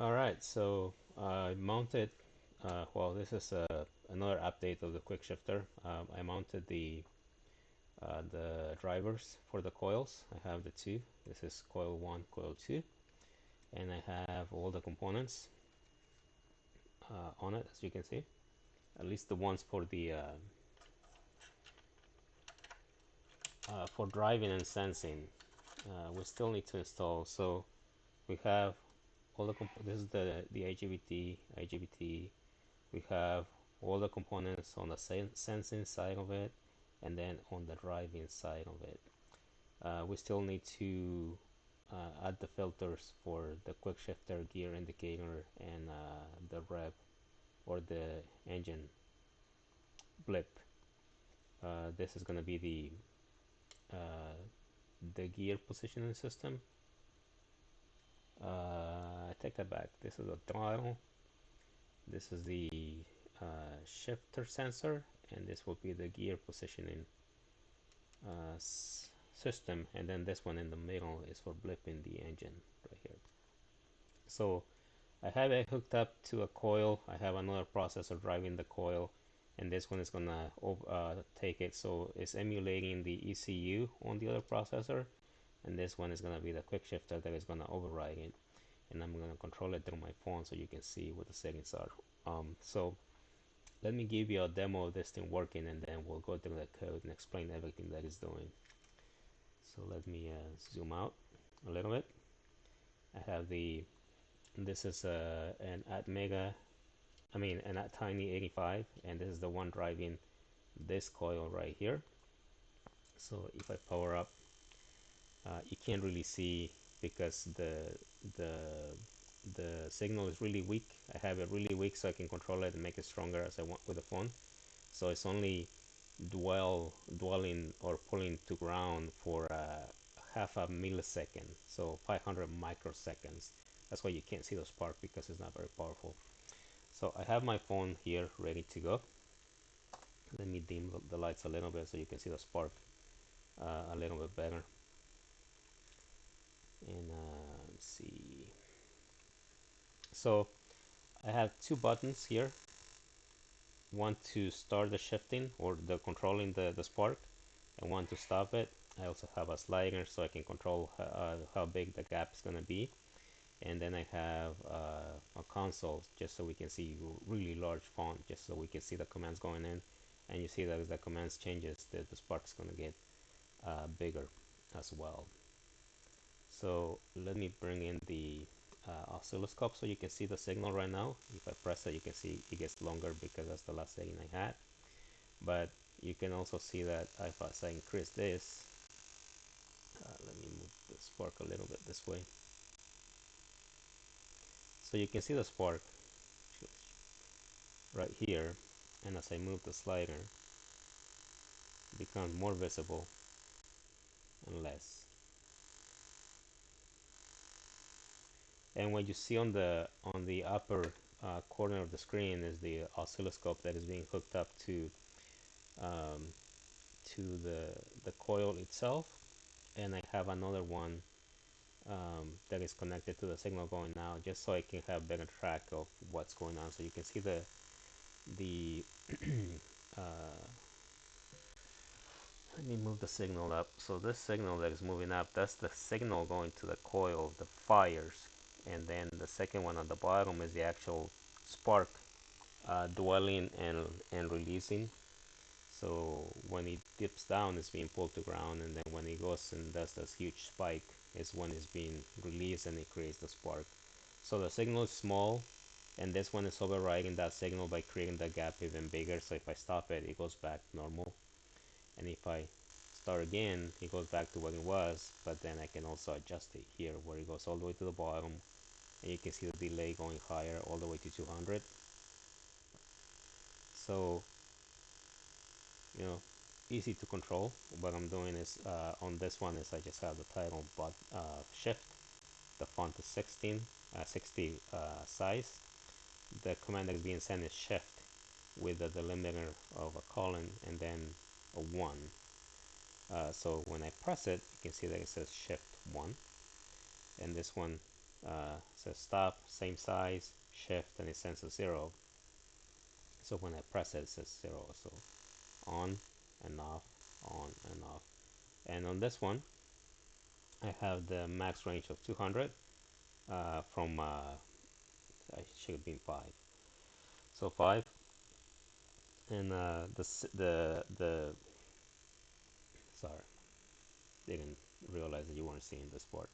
Alright, so I mounted, well, this is another update of the QuickShifter. I mounted the drivers for the coils. I have the two. This is coil 1, coil 2, and I have all the components on it, as you can see. At least the ones for driving and sensing. We still need to install. So we have all the this is the IGBT. We have all the components on the sensing side of it, and then on the driving side of it. We still need to add the filters for the quick shifter, gear indicator, and the rev or the engine blip. This is going to be the gear positioning system. I take that back. This is a throttle. This is the shifter sensor, and this will be the gear positioning uh, system, and then this one in the middle is for blipping the engine right here. So I have it hooked up to a coil. I have another processor driving the coil, and this one is gonna take it. So it's emulating the ECU on the other processor, and this one is gonna be the quick shifter that is gonna override it, and I'm gonna control it through my phone so you can see what the settings are. So let me give you a demo of this thing working, and then we'll go through the code and explain everything that it's doing. So let me zoom out a little bit. I have this is an Atmega, an Tiny 85, and this is the one driving this coil right here. So if I power up, you can't really see because the the signal is really weak. I have it really weak so I can control it and make it stronger as I want with the phone. So it's only dwelling or pulling to ground for half a millisecond, so 500 microseconds. That's why you can't see the spark, because it's not very powerful. So I have my phone here ready to go. Let me dim the lights a little bit so you can see the spark a little bit better. And let's see. So I have two buttons here. One to start the shifting or the controlling the spark, and one to stop it. I also have a slider so I can control how big the gap is going to be. And then I have a console just so we can see really large font, just so we can see the commands going in. And you see that as the commands changes, the spark is going to get bigger as well. So let me bring in the oscilloscope so you can see the signal right now. If I press it, you can see it gets longer because that's the last setting I had. But you can also see that if I increase this, let me move the spark a little bit this way. So you can see the spark right here, and as I move the slider, it becomes more visible and less. And what you see on the upper corner of the screen is the oscilloscope that is being hooked up um, to the coil itself, and I have another one that is connected to the signal going out, just so I can have better track of what's going on. So you can see the uh, let me move the signal up. So this signal that is moving up, that's the signal going to the coil, the fires, and then the second one on the bottom is the actual spark dwelling and releasing. So when it dips down, it's being pulled to ground, and then when it goes and does this huge spike, is when it's being released and it creates the spark. So the signal is small, and this one is overriding that signal by creating the gap even bigger. So if I stop it, it goes back normal, and if I start again, it goes back to what it was. But then I can also adjust it here, where it goes all the way to the bottom, and you can see the delay going higher all the way to 200. So easy to control. What I'm doing is on this one is I just have the title but shift. The font is 60 size. The command that is being sent is shift with the delimiter of a colon and then a 1. So when I press it, you can see that it says shift 1, and this one says stop, same size, shift, and it sends a 0. So when I press it, it says 0. So on and off, on and off. And on this one, I have the max range of 200 from, I should have been 5. So 5, and sorry, didn't realize that you weren't seeing this part.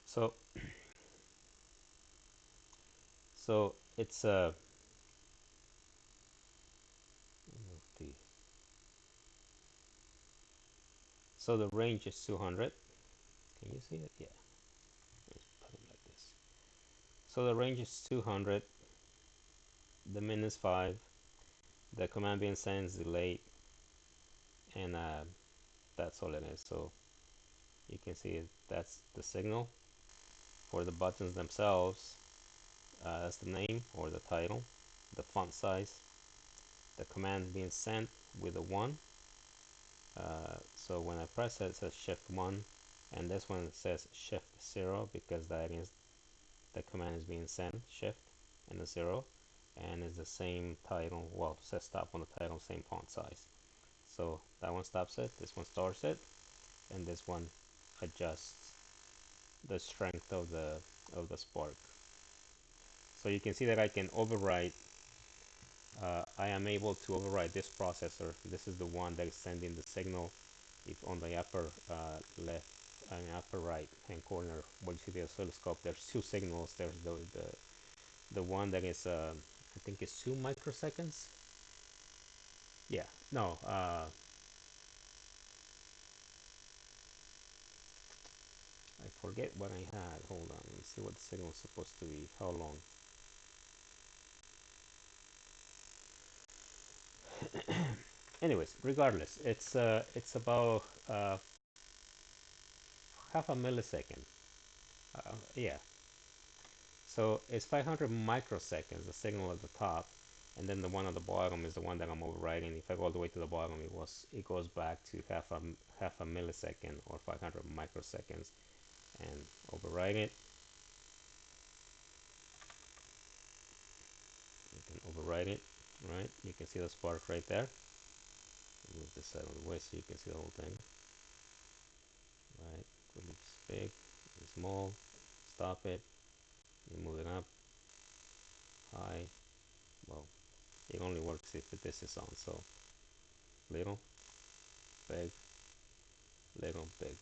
So, so it's the so the range is 200. Can you see it? Yeah, let's put it like this. So the range is 200. The min is 5. The command being sent is delayed, and that's all it is. So you can see that's the signal for the buttons themselves. That's the name or the title, the font size, the command being sent with a 1. So when I press it, it says shift 1, and this one says shift 0 because that means the command is being sent, shift and a 0, and it's the same title. Well, it says stop on the title, same font size. So that one stops it, this one starts it, and this one adjusts the strength of the spark. So you can see that I can override. I am able to override this processor. This is the one that is sending the signal. If on the upper left and upper right hand corner, where you see the oscilloscope, there's two signals. There's the one that is I think it's 2 microseconds. Yeah, no, I forget what I had. Hold on, let me see what the signal is supposed to be. How long? Anyways, regardless, it's about half a millisecond. Yeah, so it's 500 microseconds, the signal at the top, and then the one at the bottom is the one that I'm overriding. If I go all the way to the bottom, it goes back to half a millisecond or 500 microseconds, and override it. You can override it, right? You can see the spark right there. Move this out of the way so you can see the whole thing, right? Really big and small. Stop it. You move it up, high. Well, it only works if this is on. So little, big, little, big.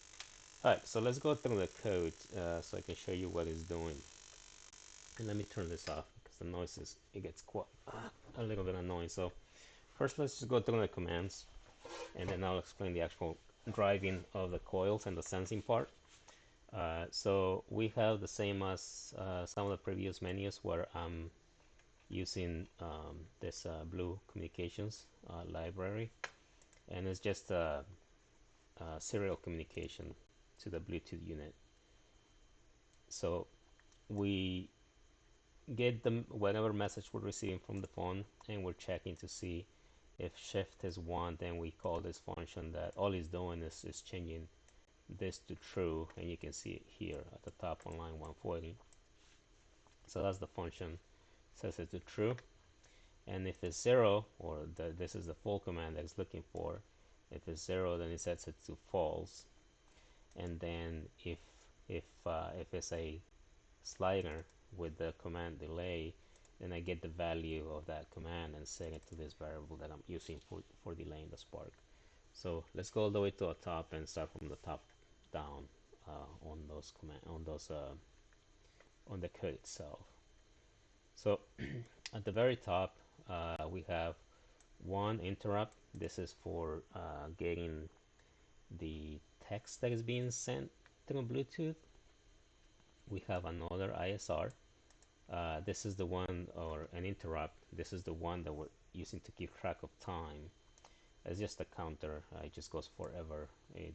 Alright, so let's go through the code so I can show you what it's doing. And let me turn this off because the noise it gets quite a little bit annoying. So first let's just go through the commands, and then I'll explain the actual driving of the coils and the sensing part. So we have the same as some of the previous menus where I'm using this blue communications library, and it's just serial communication to the Bluetooth unit. So we get them whatever message we're receiving from the phone, and we're checking to see if shift is 1. Then we call this function that all it's doing is changing this to true, and you can see it here at the top on line 140. So that's the function, says it's to true. And if it's 0, or this is the full command that it's looking for, if it's 0, then it sets it to false. And then if it's a slider with the command delay, then I get the value of that command and set it to this variable that I'm using for delaying the spark. So let's go all the way to the top and start from the top down on those on the code itself. So at the very top, we have one interrupt. This is for getting the text that is being sent through Bluetooth. We have another ISR. This is the one, or an interrupt. This is the one that we're using to keep track of time. It's just a counter. It just goes forever. It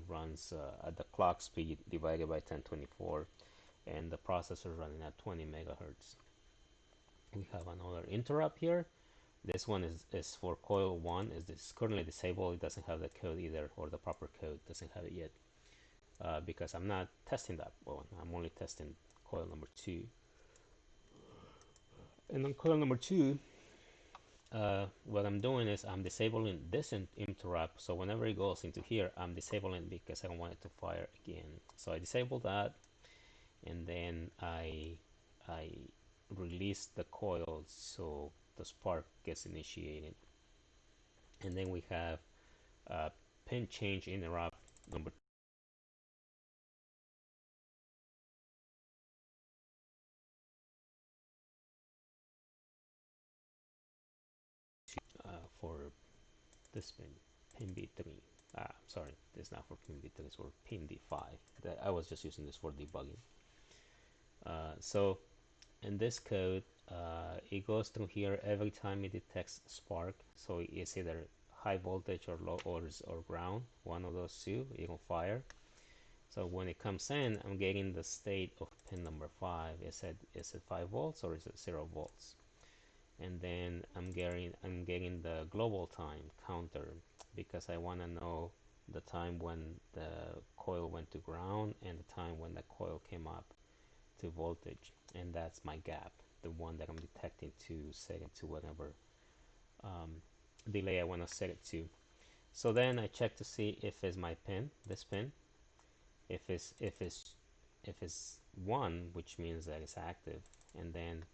runs at the clock speed divided by 1024, and the processor is running at 20 megahertz. We have another interrupt here. This one is for coil 1. Is currently disabled. It doesn't have the code either, or the proper code doesn't have it yet, because I'm not testing that one. I'm only testing coil number 2. And on coil number 2, what I'm doing is I'm disabling this interrupt. So whenever it goes into here, I'm disabling because I don't want it to fire again. So I disable that, and then I release the coil so the spark gets initiated. And then we have pin change interrupt number for this pin B3. Sorry, this is not for pin B3, it's for pin D5. I was just using this for debugging. So in this code, it goes through here every time it detects spark. So it's either high voltage or low or ground, one of those two, it will fire. So when it comes in, I'm getting the state of pin number 5. Is it 5 volts or is it 0 volts? And then I'm getting the global time counter because I want to know the time when the coil went to ground and the time when the coil came up to voltage, and that's my gap, the one that I'm detecting to set it to whatever delay I want to set it to. So then I check to see if it's my pin, this pin. If it's 1, which means that it's active, and then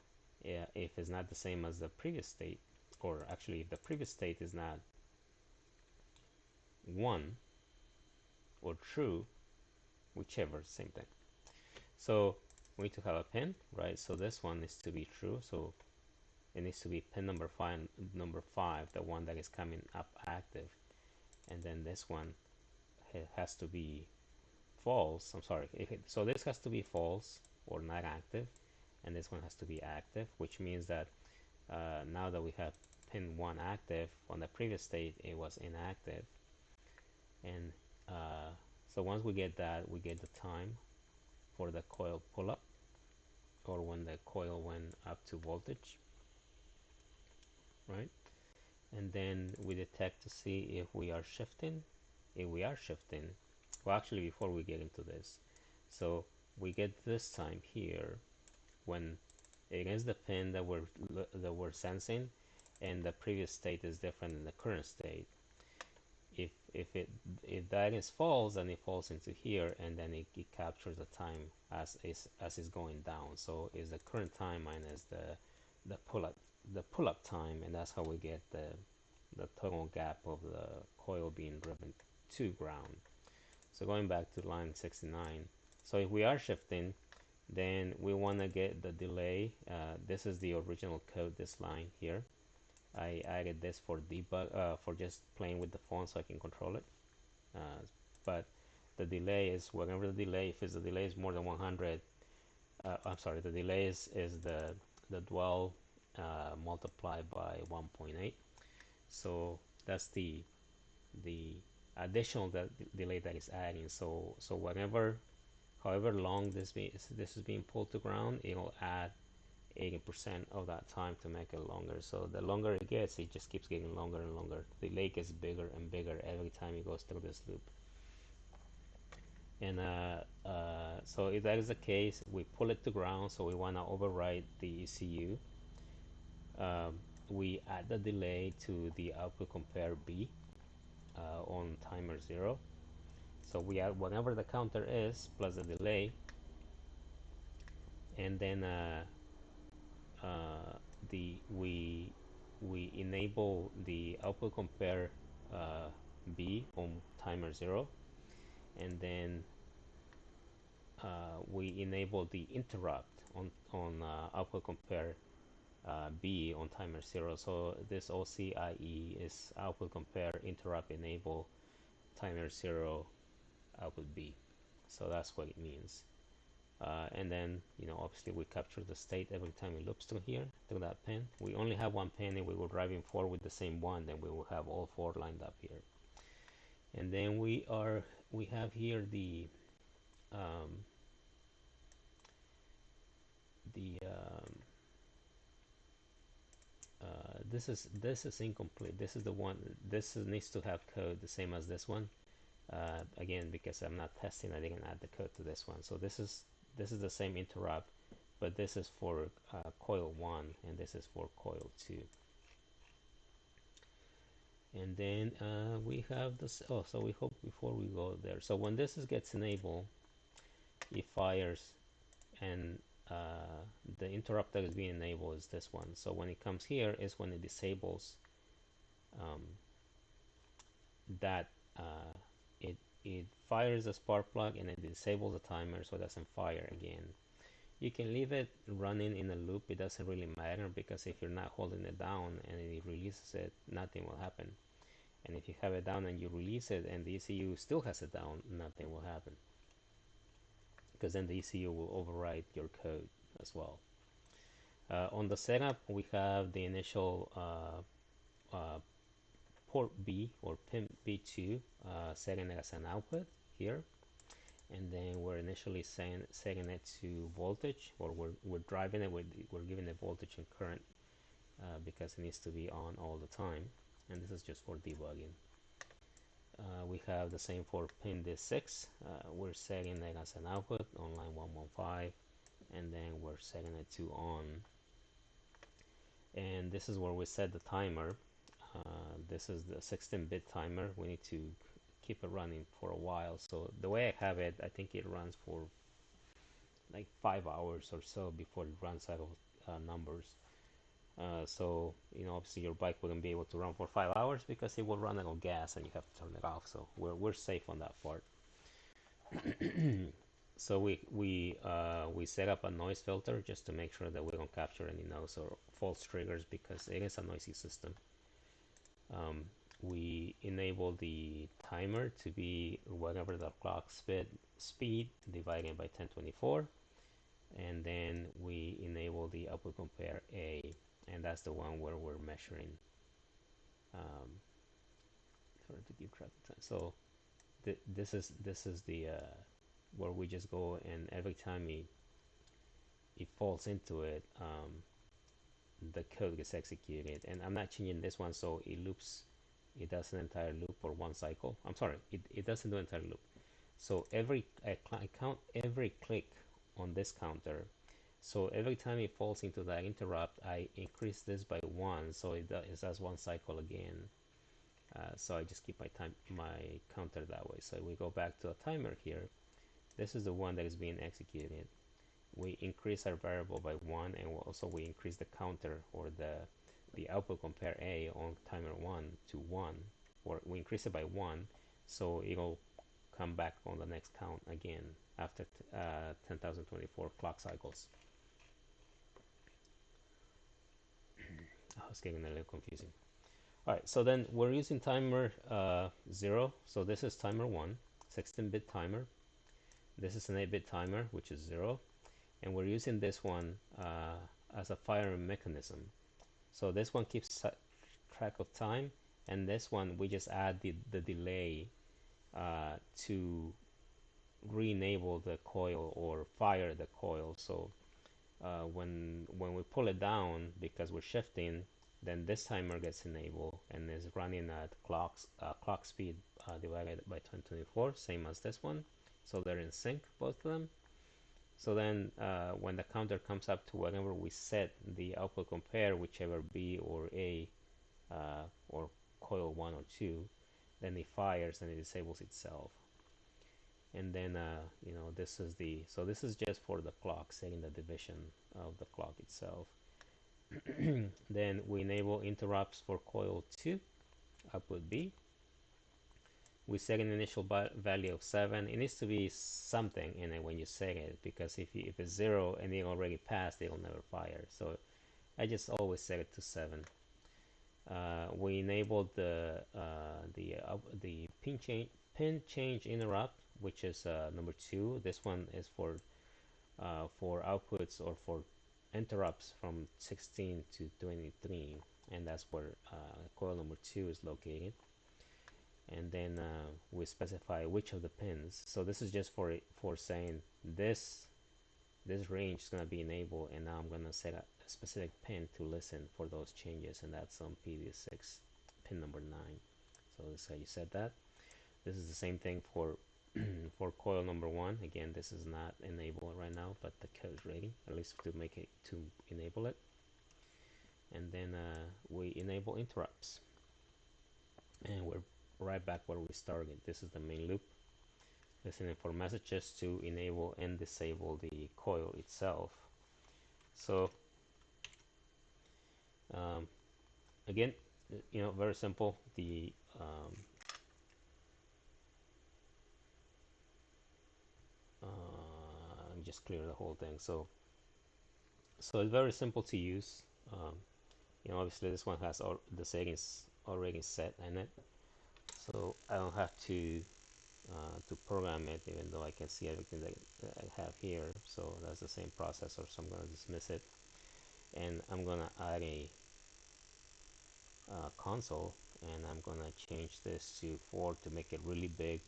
if it's not the same as the previous state, or actually if the previous state is not 1 or true, whichever, same thing. So we need to have a pin, right? So this one needs to be true, so it needs to be pin number 5, the one that is coming up active, and then this one has to be false. I'm sorry, so this has to be false or not active, and this one has to be active, which means that now that we have pin 1 active, on the previous state it was inactive. And so once we get that, we get the time for the coil pull up, or when the coil went up to voltage, right? And then we detect to see if we are shifting. If we are shifting, well, actually, before we get into this, so we get this time here when it is the pin that we're sensing, and the previous state is different than the current state. If that is false, then it falls into here, and then it captures the time as it's going down. So is the current time minus the pull up time, and that's how we get the total gap of the coil being driven to ground. So going back to line 69, so if we are shifting, then we want to get the delay. This is the original code, this line here. I added this for debug, for just playing with the phone so I can control it. But the delay is whenever the delay, if the delay is more than 100, I'm sorry, the delay is the dwell multiplied by 1.8. So that's the additional delay that is adding. So whenever, however long this is being pulled to ground, it'll add 80% of that time to make it longer. So the longer it gets, it just keeps getting longer and longer. The delay gets bigger and bigger every time it goes through this loop. And so if that is the case, we pull it to ground. So we want to override the ECU. We add the delay to the output compare B on timer 0. So we add whatever the counter is plus the delay, and then we enable the output compare B on timer 0, and then we enable the interrupt on output compare B on timer 0. So this OCIE is output compare interrupt enable timer 0 output B. So that's what it means. And then, obviously we capture the state every time it loops through here, through that pin. We only have one pin, and we were driving 4 with the same one, then we will have all 4 lined up here. And then we have here um, this is incomplete. This is the one, needs to have code the same as this one. Again, because I'm not testing, I didn't add the code to this one. So this is this is the same interrupt, but this is for coil 1 and this is for coil 2. And then we have this. Oh, so we hope before we go there, so when gets enabled, it fires, and the interrupt that is being enabled is this one. So when it comes here is when it disables um, that it fires the spark plug and it disables the timer so it doesn't fire again. You can leave it running in a loop, it doesn't really matter, because if you're not holding it down and it releases it, nothing will happen. And if you have it down and you release it and the ECU still has it down, nothing will happen, because then the ECU will overwrite your code as well. On the setup, we have the initial port B or pin B2 setting it as an output here, and then we're initially setting it to voltage, or we're driving it, we're giving it voltage and current because it needs to be on all the time, and this is just for debugging. We have the same for pin D6. We're setting it as an output on line 115, and then we're setting it to on. And this is where we set the timer. This is the 16-bit timer. We need to keep it running for a while. So the way I have it, I think it runs for like 5 hours or so before it runs out of numbers. So, obviously your bike wouldn't be able to run for 5 hours because it will run out of gas and you have to turn it off. So we're safe on that part. So we set up a noise filter just to make sure that we don't capture any noise or false triggers, because it is a noisy system. We enable the timer to be whatever the clock speed divided by 1024, and then we enable the output compare A, and that's the one where we're measuring to keep track of time. So this is the where we just go, and every time it falls into it, the code gets executed. And I'm not changing this one, so it loops. It does an entire loop for one cycle. I'm sorry, it doesn't do an entire loop. So I count every click on this counter. So every time it falls into that interrupt, I increase this by 1, so it does one cycle again. So I just keep my counter that way. So we go back to a timer here. This is the one that is being executed. We increase our variable by 1, and also we increase the counter, or the output compare A on timer 1 to 1, or we increase it by 1, so it'll come back on the next count again after 10,024 clock cycles. Oh, it's getting a little confusing. All right, so then we're using timer 0. So this is timer 1, 16-bit timer. This is an 8-bit timer, which is 0. And we're using this one as a firing mechanism. So this one keeps track of time, and this one we just add the delay to re-enable the coil or fire the coil. So when we pull it down, because we're shifting, then this timer gets enabled and is running at clock speed divided by 1024, same as this one. So they're in sync, both of them. So then when the counter comes up to whatever we set the output compare, whichever B or A or coil 1 or 2, then it fires and it disables itself. And then this is just for the clock, setting the division of the clock itself. Then we enable interrupts for coil 2, output B. We set an initial value of 7. It needs to be something in it when you set it, because if it's 0 and it already passed, it'll never fire. So I just always set it to 7. We enabled the pin change interrupt, which is number 2. This one is for outputs or for interrupts from 16 to 23, and that's where coil number 2 is located. And then we specify which of the pins. So this is just for saying this range is going to be enabled, and now I'm going to set a specific pin to listen for those changes, and that's on PD6 pin number 9. So this is how you set that. This is the same thing for for coil number one. Again, this is not enabled right now, but the code is ready, at least to make it to enable it. And then we enable interrupts, and we're right back where we started. This is the main loop, listening for messages to enable and disable the coil itself. So um, again, very simple. The just clear the whole thing. So it's very simple to use. Obviously this one has all the settings already set in it, so I don't have to program it, even though I can see everything that I have here. So that's the same processor, so I'm going to dismiss it, and I'm going to add a console, and I'm going to change this to 4 to make it really big,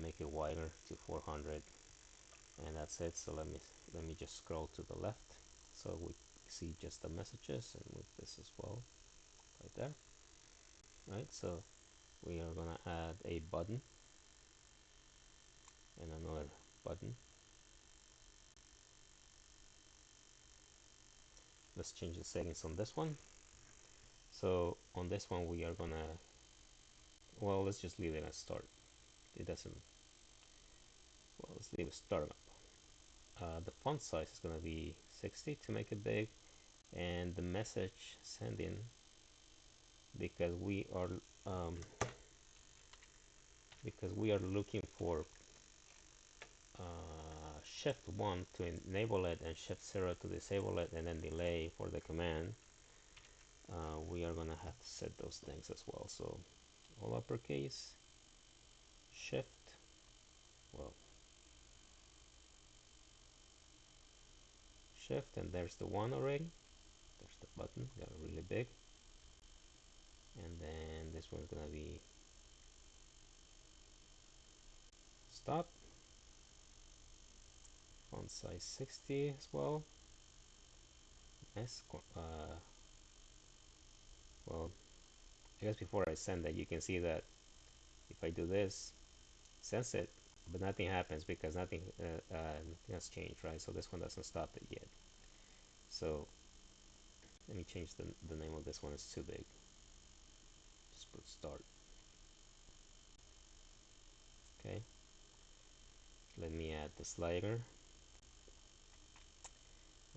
make it wider to 400, and that's it. So let me just scroll to the left so we see just the messages, and with this as well right there. Right, so we are going to add a button and another button. Let's change the settings on this one. So on this one we are gonna, well, let's just leave it as start. It doesn't, well, let's leave it startup. The font size is gonna be 60 to make it big, and the message sending, because um, we are looking for shift 1 to enable it and shift 0 to disable it, and then delay for the command. We are gonna have to set those things as well. So all uppercase, shift, well, shift, and there's the 1 already. There's the button, got it really big. And then this one's gonna be stop, font size 60 as well. Nice. Well, I guess before I send that, you can see that if I do this, sense it, but nothing happens because nothing has changed, right? So this one doesn't stop it yet. So let me change the name of this one. It's too big. Just put start. Okay. Let me add the slider,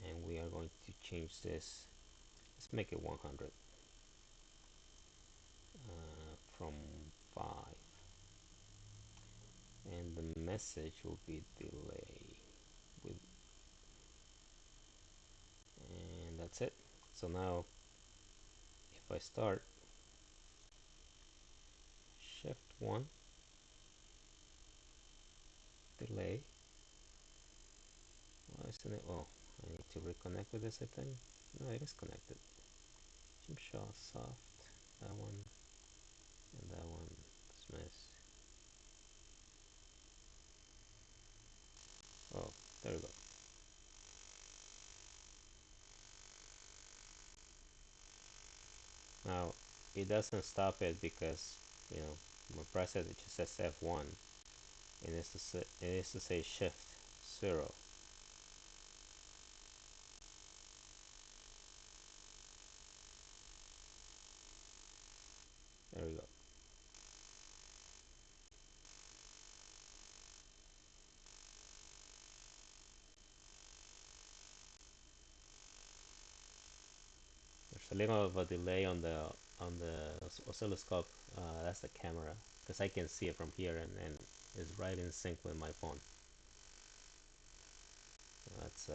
and we are going to change this. Let's make it 100 from 5, and the message will be delay with, and that's it. So now if I start, shift 1, delay. Why isn't it? Oh, I need to reconnect with this, I think. No, it is connected. Gymshaw soft, that one, and that one, dismiss. Oh, there we go. Now it doesn't stop it because, when I press it, it just says F1, and it is to say shift 0. There we go. There's a little of a delay on the oscilloscope. That's the camera, because I can see it from here, and it's right in sync with my phone. That's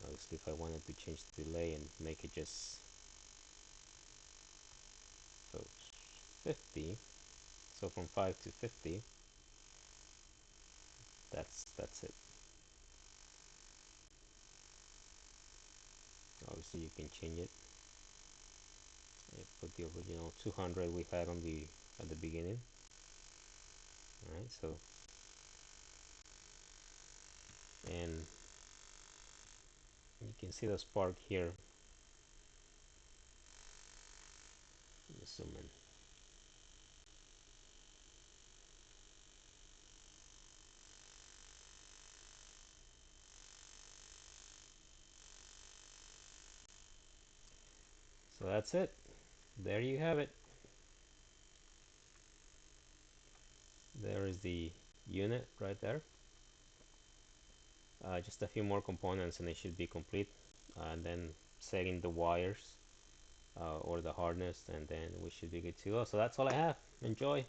obviously if I wanted to change the delay and make it just so 50, so from 5 to 50, that's it. Obviously you can change it. I put the original 200 we had on the at the beginning. All right, so, and you can see the spark here. Let me zoom in. So that's it. There you have it. There is the unit right there. Just a few more components and it should be complete. And then setting the wires or the harness, and then we should be good to go. So that's all I have. Enjoy.